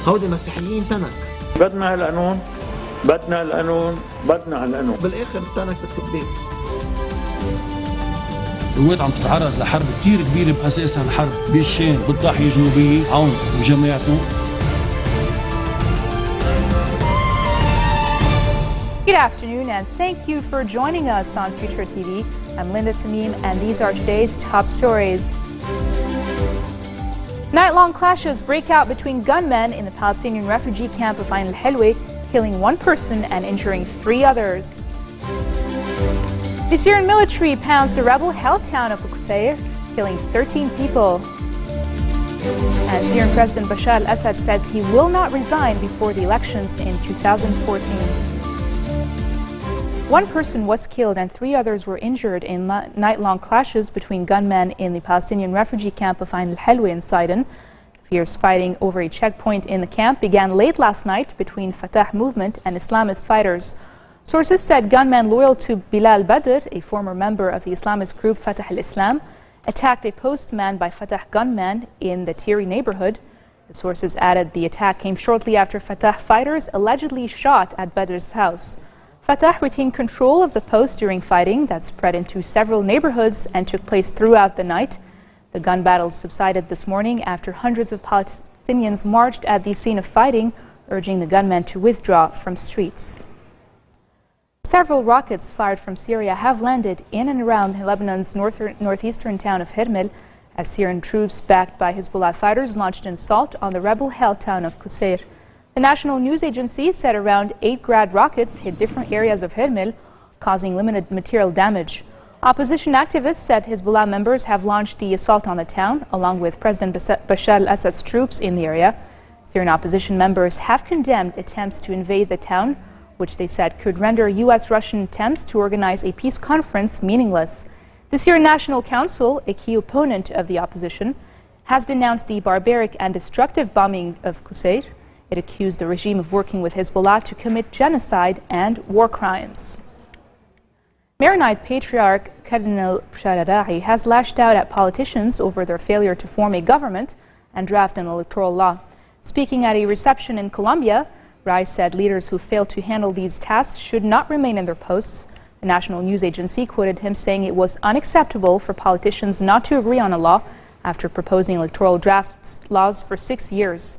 هودي مسيحيين تنك. بدنا القانون، بدنا القانون، بدنا القانون. بالاخر التنك بتكبين. الكويت عم تتعرض لحرب كثير كبيره باساسها الحرب بالشام بالضاحيه الجنوبيه، عون وجماعته. Good afternoon and thank you for joining us on FutureTV. I'm Linda Tamim and these are today's top stories. Night-long clashes break out between gunmen in the Palestinian refugee camp of Ain al-Hilwi, killing one person and injuring 3 others. The Syrian military pounds the rebel-held town of Qusayr, killing 13 people. And Syrian President Bashar al-Assad says he will not resign before the elections in 2014. One person was killed and 3 others were injured in night-long clashes between gunmen in the Palestinian refugee camp of Ain al-Hilwi in Sidon. Fierce fighting over a checkpoint in the camp began late last night between Fatah movement and Islamist fighters. Sources said gunmen loyal to Bilal Badr, a former member of the Islamist group Fatah al-Islam, attacked a post manned by Fatah gunmen in the Tiri neighborhood. The sources added the attack came shortly after Fatah fighters allegedly shot at Badr's house. Fatah retained control of the post during fighting that spread into several neighborhoods and took place throughout the night. The gun battles subsided this morning after hundreds of Palestinians marched at the scene of fighting, urging the gunmen to withdraw from streets. Several rockets fired from Syria have landed in and around Lebanon's northeastern town of Hermel as Syrian troops backed by Hezbollah fighters launched an assault on the rebel-held town of Qusayr. The national news agency said around 8 Grad rockets hit different areas of Hermel, causing limited material damage. Opposition activists said Hezbollah members have launched the assault on the town, along with President Bashar al-Assad's troops in the area. Syrian opposition members have condemned attempts to invade the town, which they said could render U.S.-Russian attempts to organize a peace conference meaningless. The Syrian National Council, a key opponent of the opposition, has denounced the barbaric and destructive bombing of Qusayr. It accused the regime of working with Hezbollah to commit genocide and war crimes. Maronite Patriarch Cardinal Rai has lashed out at politicians over their failure to form a government and draft an electoral law. Speaking at a reception in Colombia, Rai said leaders who fail to handle these tasks should not remain in their posts. The national news agency quoted him saying it was unacceptable for politicians not to agree on a law after proposing electoral draft laws for 6 years.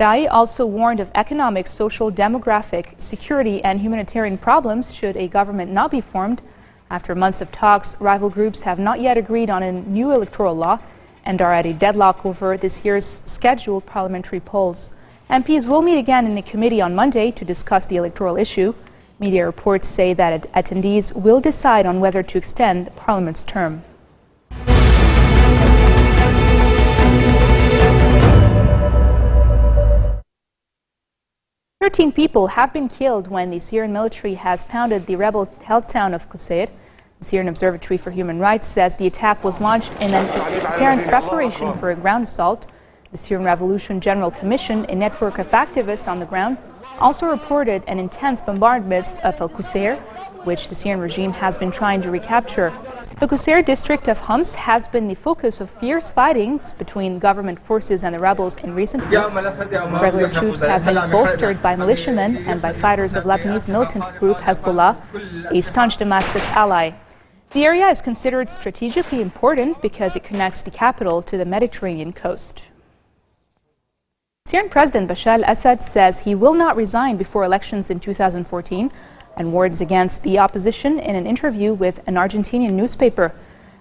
Rai also warned of economic, social, demographic, security and humanitarian problems should a government not be formed. After months of talks, rival groups have not yet agreed on a new electoral law and are at a deadlock over this year's scheduled parliamentary polls. MPs will meet again in a committee on Monday to discuss the electoral issue. Media reports say that attendees will decide on whether to extend the parliament's term. 13 people have been killed when the Syrian military has pounded the rebel-held town of Qusayr. The Syrian Observatory for Human Rights says the attack was launched in an apparent preparation for a ground assault. The Syrian Revolution General Commission, a network of activists on the ground, also reported an intense bombardment of Qusayr, which the Syrian regime has been trying to recapture. The Qusayr district of Homs has been the focus of fierce fightings between government forces and the rebels in recent weeks. Regular troops have been bolstered by militiamen and by fighters of Lebanese militant group Hezbollah, a staunch Damascus ally. The area is considered strategically important because it connects the capital to the Mediterranean coast. Syrian President Bashar al-Assad says he will not resign before elections in 2014 and warns against the opposition in an interview with an Argentinian newspaper.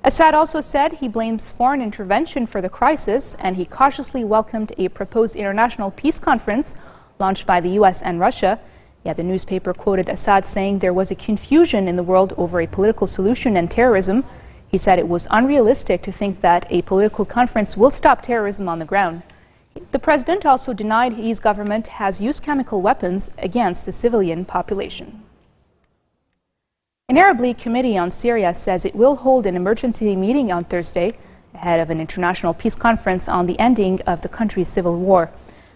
Assad also said he blames foreign intervention for the crisis and he cautiously welcomed a proposed international peace conference launched by the U.S. and Russia. Yet the newspaper quoted Assad saying there was a confusion in the world over a political solution and terrorism. He said it was unrealistic to think that a political conference will stop terrorism on the ground. The president also denied his government has used chemical weapons against the civilian population. An Arab League committee on Syria says it will hold an emergency meeting on Thursday ahead of an international peace conference on the ending of the country's civil war.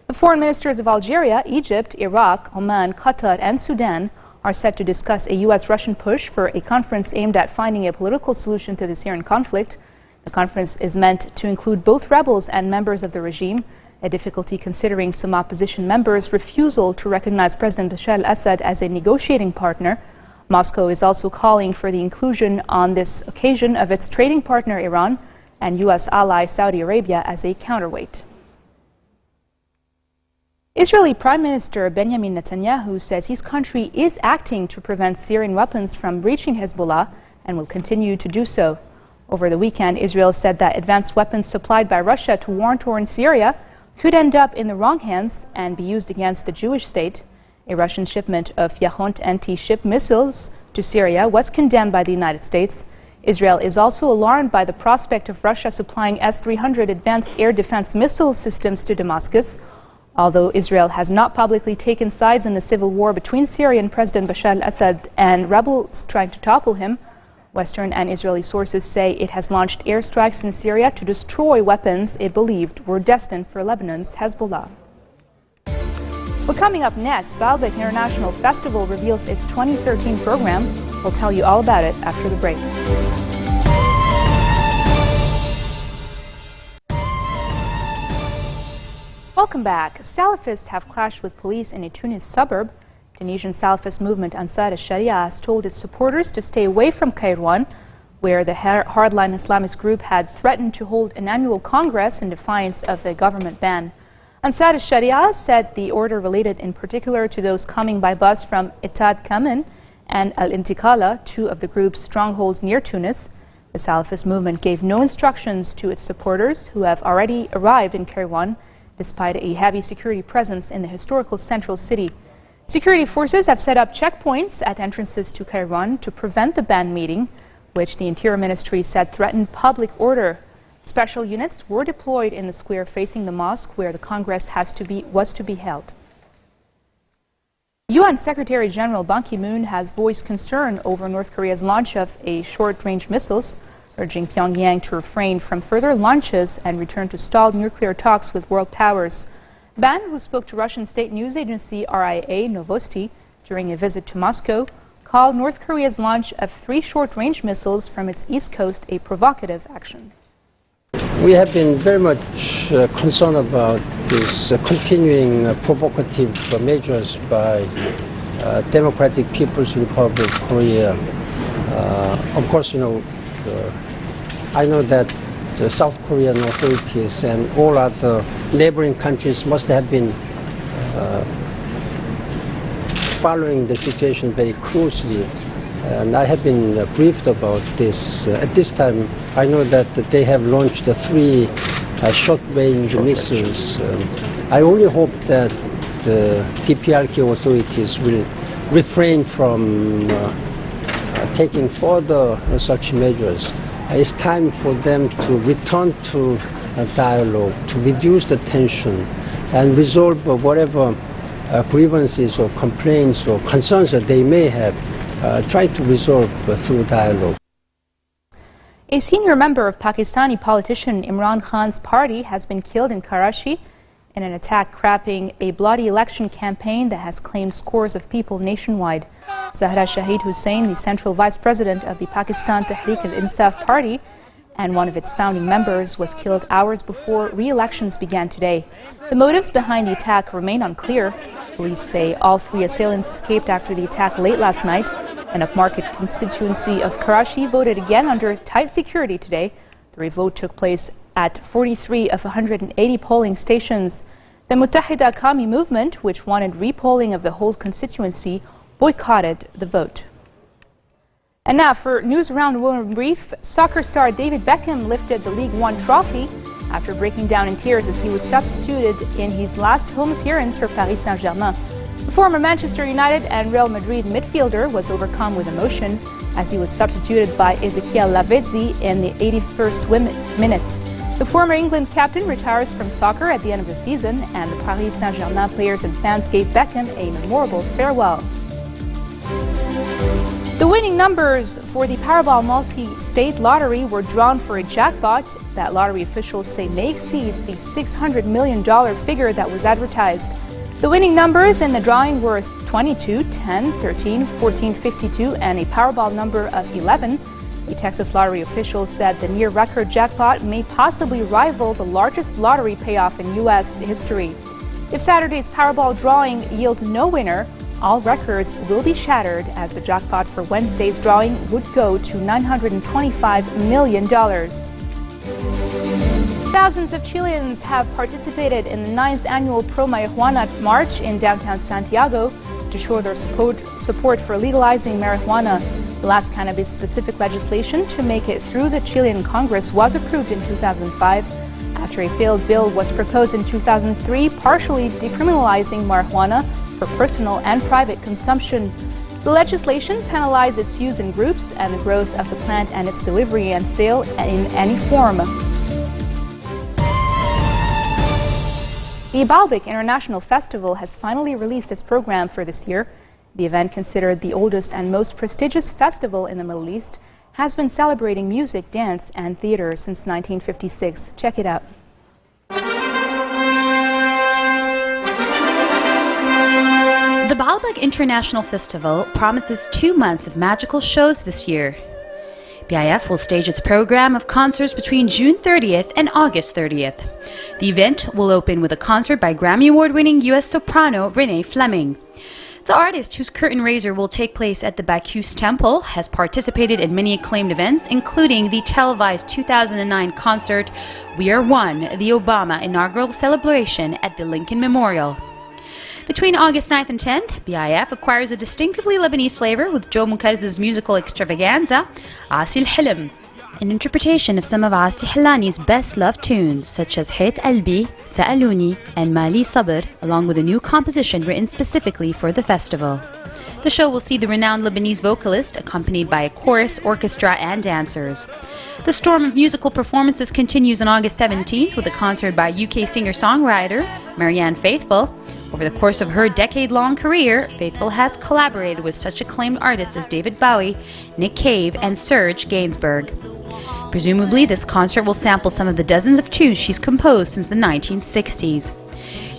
The foreign ministers of Algeria, Egypt, Iraq, Oman, Qatar and Sudan are set to discuss a U.S.-Russian push for a conference aimed at finding a political solution to the Syrian conflict. The conference is meant to include both rebels and members of the regime. a difficulty considering some opposition members' refusal to recognize President Bashar al-Assad as a negotiating partner. Moscow is also calling for the inclusion on this occasion of its trading partner Iran and U.S. ally Saudi Arabia as a counterweight. Israeli Prime Minister Benjamin Netanyahu says his country is acting to prevent Syrian weapons from reaching Hezbollah and will continue to do so. Over the weekend, Israel said that advanced weapons supplied by Russia to war-torn Syria could end up in the wrong hands and be used against the Jewish state. A Russian shipment of Yahont anti-ship missiles to Syria was condemned by the United States. Israel is also alarmed by the prospect of Russia supplying S-300 advanced air defense missile systems to Damascus. Although Israel has not publicly taken sides in the civil war between Syrian President Bashar al-Assad and rebels trying to topple him, Western and Israeli sources say it has launched airstrikes in Syria to destroy weapons it believed were destined for Lebanon's Hezbollah. But coming up next, Baalbek International Festival reveals its 2013 program. We'll tell you all about it after the break. Welcome back. Salafists have clashed with police in a Tunis suburb. Tunisian Salafist movement Ansar al-Sharia has told its supporters to stay away from Kairouan, where the hardline Islamist group had threatened to hold an annual congress in defiance of a government ban. Ansar al-Sharia said the order related in particular to those coming by bus from Etad Kamen and Al-Intikala, two of the group's strongholds near Tunis. The Salafist movement gave no instructions to its supporters, who have already arrived in Kairouan, despite a heavy security presence in the historical central city. Security forces have set up checkpoints at entrances to Kairouan to prevent the banned meeting, which the Interior Ministry said threatened public order. Special units were deployed in the square facing the mosque where the Congress was to be held. UN Secretary General Ban Ki-moon has voiced concern over North Korea's launch of short-range missiles, urging Pyongyang to refrain from further launches and return to stalled nuclear talks with world powers. Ban, who spoke to Russian state news agency RIA Novosti during a visit to Moscow, called North Korea's launch of 3 short-range missiles from its east coast a provocative action. We have been very much concerned about these continuing provocative measures by Democratic People's Republic of Korea. Of course, I know that the South Korean authorities and all other neighboring countries must have been following the situation very closely. And I have been briefed about this. At this time, I know that they have launched 3 short-range missiles. I only hope that the DPRK authorities will refrain from taking further such measures. It's time for them to return to a dialogue, to reduce the tension and resolve whatever grievances or complaints or concerns that they may have. Try to resolve through dialogue. A senior member of Pakistani politician Imran Khan's party has been killed in Karachi in an attack capping a bloody election campaign that has claimed scores of people nationwide. Zahra Shahid Hussain, the central vice president of the Pakistan Tehreek al-Insaf party and one of its founding members, was killed hours before re-elections began today. The motives behind the attack remain unclear. Police say all 3 assailants escaped after the attack late last night. An upmarket constituency of Karachi voted again under tight security today. The revote took place at 43 of 180 polling stations. The Muttahida Qawmi movement, which wanted repolling of the whole constituency, boycotted the vote. And now for news around the world in brief, soccer star David Beckham lifted the League One trophy after breaking down in tears as he was substituted in his last home appearance for Paris Saint-Germain. The former Manchester United and Real Madrid midfielder was overcome with emotion as he was substituted by Ezequiel Lavezzi in the 81st minute. The former England captain retires from soccer at the end of the season, and the Paris Saint-Germain players and fans gave Beckham a memorable farewell. The winning numbers for the Powerball multi-state lottery were drawn for a jackpot that lottery officials say may exceed the $600 million figure that was advertised. The winning numbers in the drawing were 22, 10, 13, 14, 52, and a Powerball number of 11. A Texas lottery official said the near-record jackpot may possibly rival the largest lottery payoff in U.S. history. If Saturday's Powerball drawing yields no winner, all records will be shattered, as the jackpot for Wednesday's drawing would go to $925 million. Thousands of Chileans have participated in the 9th annual Pro-Marijuana March in downtown Santiago to show their support for legalizing marijuana. The last cannabis-specific legislation to make it through the Chilean Congress was approved in 2005 after a failed bill was proposed in 2003 partially decriminalizing marijuana for personal and private consumption. The legislation penalized its use in groups and the growth of the plant and its delivery and sale in any form. The Baalbek International Festival has finally released its program for this year. The event, considered the oldest and most prestigious festival in the Middle East, has been celebrating music, dance, and theater since 1956. Check it out. The Baalbek International Festival promises 2 months of magical shows this year. BIF will stage its program of concerts between June 30th and August 30th. The event will open with a concert by Grammy Award-winning U.S. soprano Renee Fleming. The artist, whose curtain raiser will take place at the Bacchus Temple, has participated in many acclaimed events, including the televised 2009 concert We Are One, the Obama inaugural celebration at the Lincoln Memorial. Between August 9th and 10th, BIF acquires a distinctively Lebanese flavor with Joe Mukarza's musical extravaganza, Asi al-Hilm, an interpretation of some of Asi Hillani's best-loved tunes, such as Hayt Albi, Sa'aluni, and Mali Sabr, along with a new composition written specifically for the festival. The show will see the renowned Lebanese vocalist accompanied by a chorus, orchestra, and dancers. The storm of musical performances continues on August 17th with a concert by UK singer-songwriter Marianne Faithfull. Over the course of her decade-long career, Faithfull has collaborated with such acclaimed artists as David Bowie, Nick Cave, and Serge Gainsbourg. Presumably, this concert will sample some of the dozens of tunes she's composed since the 1960s.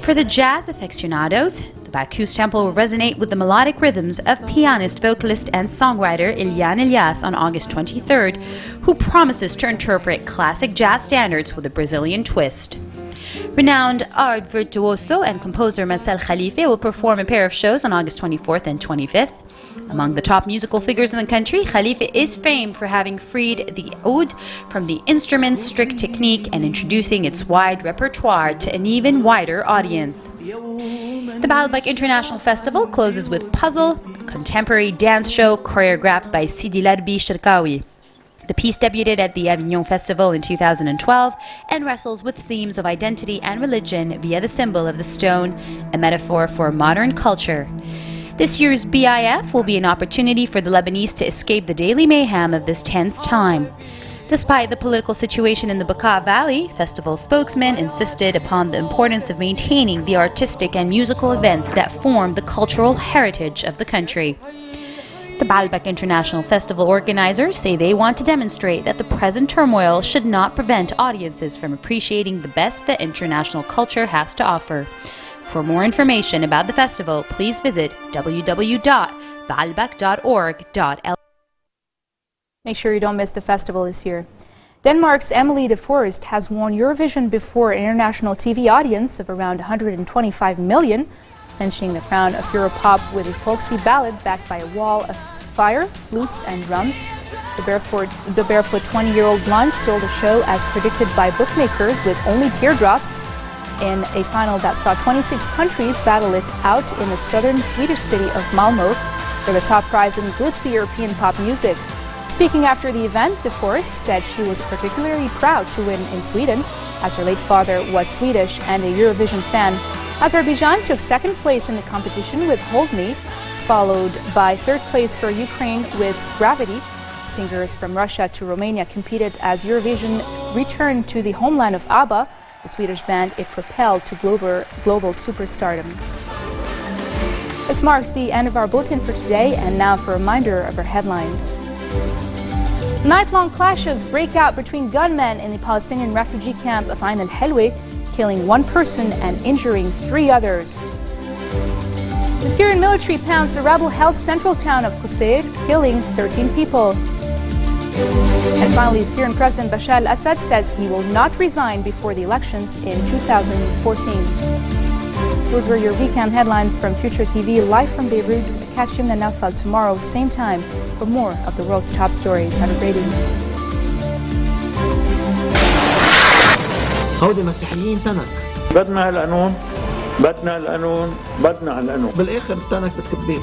For the jazz aficionados, the Bacchus Temple will resonate with the melodic rhythms of pianist, vocalist, and songwriter Ilyan Ilyas on August 23rd, who promises to interpret classic jazz standards with a Brazilian twist. Renowned art virtuoso and composer Marcel Khalife will perform a pair of shows on August 24th and 25th. Among the top musical figures in the country, Khalife is famed for having freed the oud from the instrument's strict technique and introducing its wide repertoire to an even wider audience. The Baalbek International Festival closes with Puzzle, a contemporary dance show choreographed by Sidi Larbi Shirkawi. The piece debuted at the Avignon Festival in 2012 and wrestles with themes of identity and religion via the symbol of the stone, a metaphor for modern culture. This year's BIF will be an opportunity for the Lebanese to escape the daily mayhem of this tense time. Despite the political situation in the Bekaa Valley, festival spokesmen insisted upon the importance of maintaining the artistic and musical events that form the cultural heritage of the country. The Baalbek International Festival organizers say they want to demonstrate that the present turmoil should not prevent audiences from appreciating the best that international culture has to offer. For more information about the festival, please visit www.baalbek.org.lk. Make sure you don't miss the festival this year. Denmark's Emily de Forest has won Eurovision before an international TV audience of around 125 million, clinching the crown of Europop with a folksy ballad backed by a wall of fire, flutes, and drums. The barefoot 20-year-old blonde stole the show as predicted by bookmakers with only teardrops in a final that saw 26 countries battle it out in the southern Swedish city of Malmö for the top prize in glitzy European pop music. Speaking after the event, De Forest said she was particularly proud to win in Sweden, as her late father was Swedish and a Eurovision fan. Azerbaijan took second place in the competition with Hold Me, followed by third place for Ukraine with Gravity. Singers from Russia to Romania competed as Eurovision returned to the homeland of ABBA, the Swedish band it propelled to global superstardom. This marks the end of our bulletin for today, and now for a reminder of our headlines. Night-long clashes break out between gunmen in the Palestinian refugee camp of Ain al-Helwe, killing 1 person and injuring 3 others. The Syrian military pounds the rebel-held central town of Qusayr, killing 13 people. And finally, Syrian President Bashar al-Assad says he will not resign before the elections in 2014. Those were your weekend headlines from Future TV, live from Beirut. Catch you in the Nafal tomorrow, same time, for more of the world's top stories. Have a great evening. هودي مسيحيين تنك. بدنا القانون، بدنا القانون، بدنا القانون. بالاخر تنك بتكبين.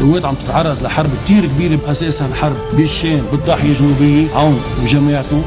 الكويت عم تتعرض لحرب كتير كبيرة، بأساسها حرب بالشام بالضاحية الجنوبية. عون وجماعته